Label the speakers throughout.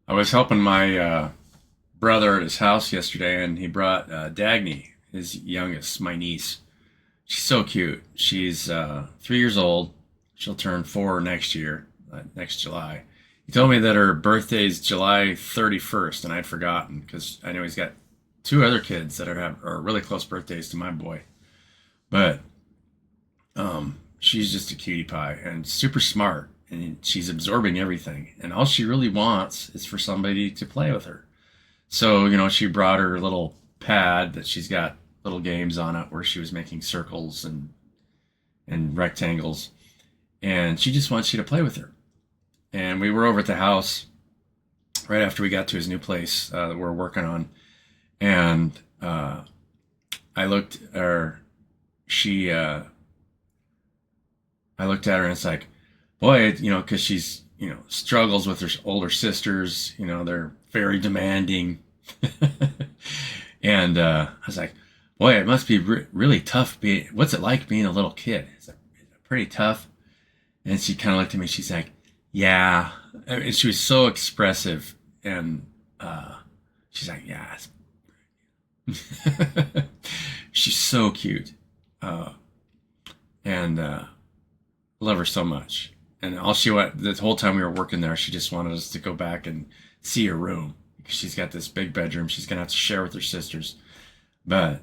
Speaker 1: I was helping my brother at his house yesterday, and he brought Dagny, his youngest, my niece. She's so cute. She's 3 years old. She'll turn 4 next year, next July. He told me that her birthday's July 31st, and I'd forgotten because I know he's got two other kids that are really close birthdays to my boy. But she's just a cutie pie and super smart, and she's absorbing everything. And all she really wants is for somebody to play with her. So, she brought her little pad that she's got little games on it where she was making circles and rectangles. And she just wants you to play with her. And we were over at the house right after we got to his new place that we're working on. And I looked at her, she, I looked at her and it's like, boy, because she's, struggles with her older sisters, they're very demanding. And I was like, boy, it must be really tough what's it like being a little kid? Is it pretty tough? And she kind of looked at me. She's like, yeah. And she was so expressive. And she's like, yeah. She's so cute. Uh, and love her so much. And all she wanted, the whole time we were working there, she just wanted us to go back and see her room. Because she's got this big bedroom she's going to have to share with her sisters. But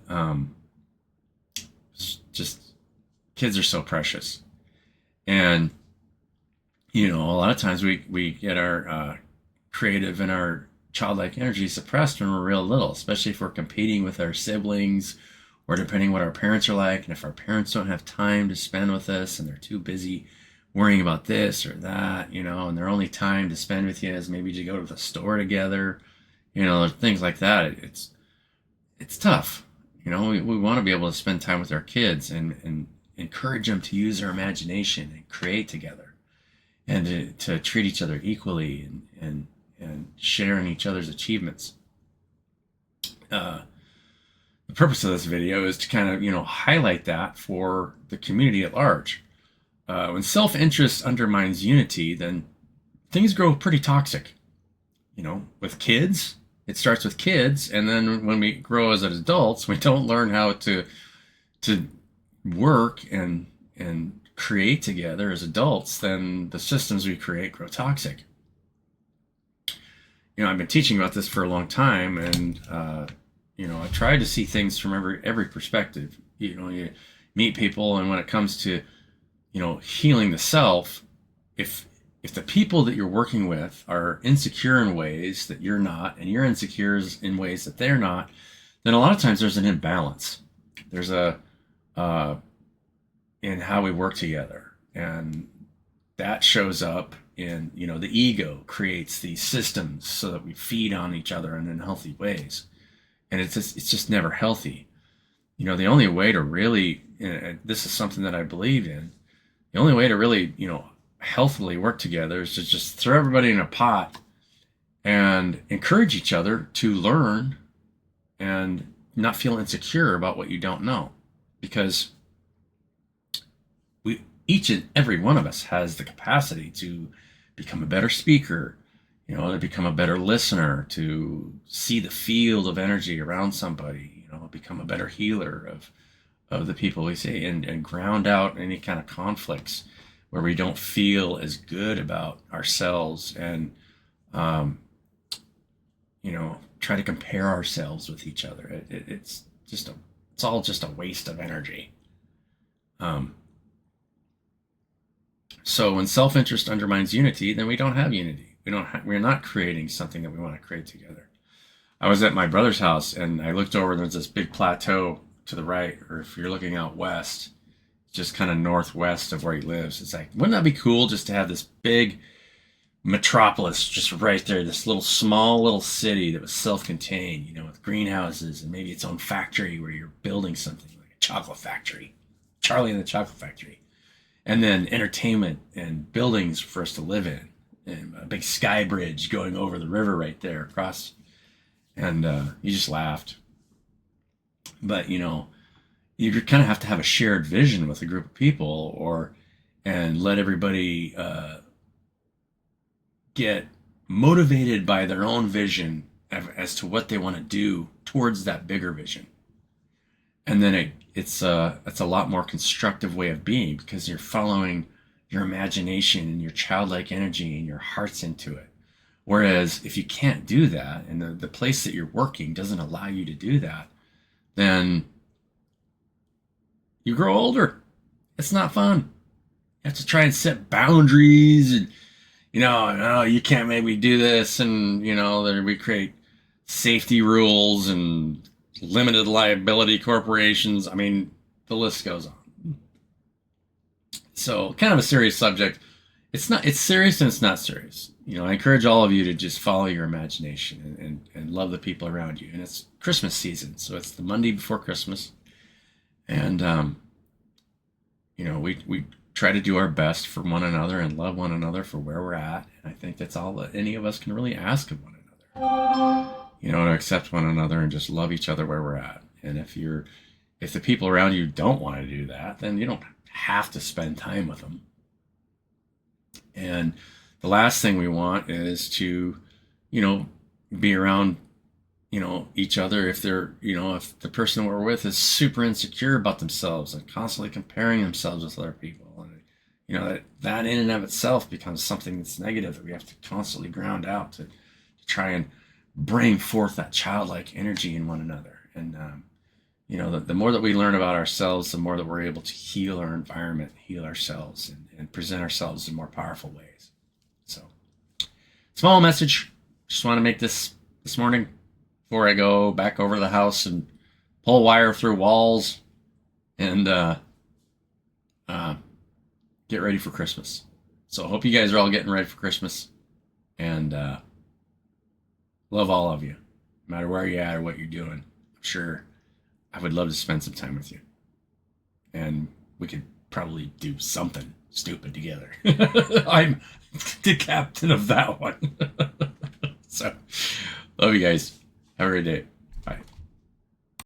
Speaker 1: just kids are so precious. And a lot of times we get our creative and our childlike energy suppressed when we're real little, especially if we're competing with our siblings or depending what our parents are like. And if our parents don't have time to spend with us and they're too busy worrying about this or that, and their only time to spend with you is maybe to go to the store together, things like that. It's tough. We want to be able to spend time with our kids and encourage them to use their imagination and create together and to treat each other equally and share in each other's achievements. The purpose of this video is to kind of, highlight that for the community at large. When self-interest undermines unity, then things grow pretty toxic. With kids, it starts with kids, and then when we grow as adults, we don't learn how to work and create together as adults, then the systems we create grow toxic. I've been teaching about this for a long time, and I try to see things from every perspective. You meet people, and when it comes to healing the self, if the people that you're working with are insecure in ways that you're not, and you're insecure in ways that they're not, then a lot of times there's an imbalance. There's in how we work together, and that shows up in the ego creates these systems so that we feed on each other in unhealthy ways, and it's just never healthy. The only way to really, this is something that I believe in, the only way to really healthily work together is to just throw everybody in a pot and encourage each other to learn and not feel insecure about what you don't know, because each and every one of us has the capacity to become a better speaker, to become a better listener, to see the field of energy around somebody, become a better healer of the people we see, and ground out any kind of conflicts where we don't feel as good about ourselves, and try to compare ourselves with each other. It's all just a waste of energy. So when self-interest undermines unity, then we don't have unity. We're not creating something that we want to create together. I was at my brother's house, and I looked over, and there's this big plateau to the right, or if you're looking out west, just kind of northwest of where he lives. It's like, wouldn't that be cool just to have this big metropolis just right there, this small little city that was self-contained, with greenhouses and maybe its own factory where you're building something like a chocolate factory, Charlie and the Chocolate Factory, and then entertainment and buildings for us to live in, and a big sky bridge going over the river right there across. And he just laughed. But you kind of have to have a shared vision with a group of people, and let everybody get motivated by their own vision as to what they want to do towards that bigger vision. And then it's a lot more constructive way of being, because you're following your imagination and your childlike energy and your heart's into it. Whereas if you can't do that, and the place that you're working doesn't allow you to do that, then you grow older. It's not fun. You have to try and set boundaries, and no, you can't make me do this, and we create safety rules and limited liability corporations. I mean, the list goes on. So, kind of a serious subject. It's serious and it's not serious. I encourage all of you to just follow your imagination and love the people around you. And it's Christmas season, so it's the Monday before Christmas. And, we try to do our best for one another and love one another for where we're at. And I think that's all that any of us can really ask of one another. To accept one another and just love each other where we're at. And if the people around you don't want to do that, then you don't have to spend time with them. And the last thing we want is to, be around, each other if they're, if the person we're with is super insecure about themselves and constantly comparing themselves with other people. And, that in and of itself becomes something that's negative that we have to constantly ground out to try and bring forth that childlike energy in one another. And, the more that we learn about ourselves, the more that we're able to heal our environment, heal ourselves, and present ourselves in more powerful ways. So, small message. Just want to make this morning before I go back over to the house and pull wire through walls and get ready for Christmas. So I hope you guys are all getting ready for Christmas, and love all of you, no matter where you're at or what you're doing. I'm sure I would love to spend some time with you, and we could probably do something stupid together. I'm the captain of that one. So, love you guys. Have a great day.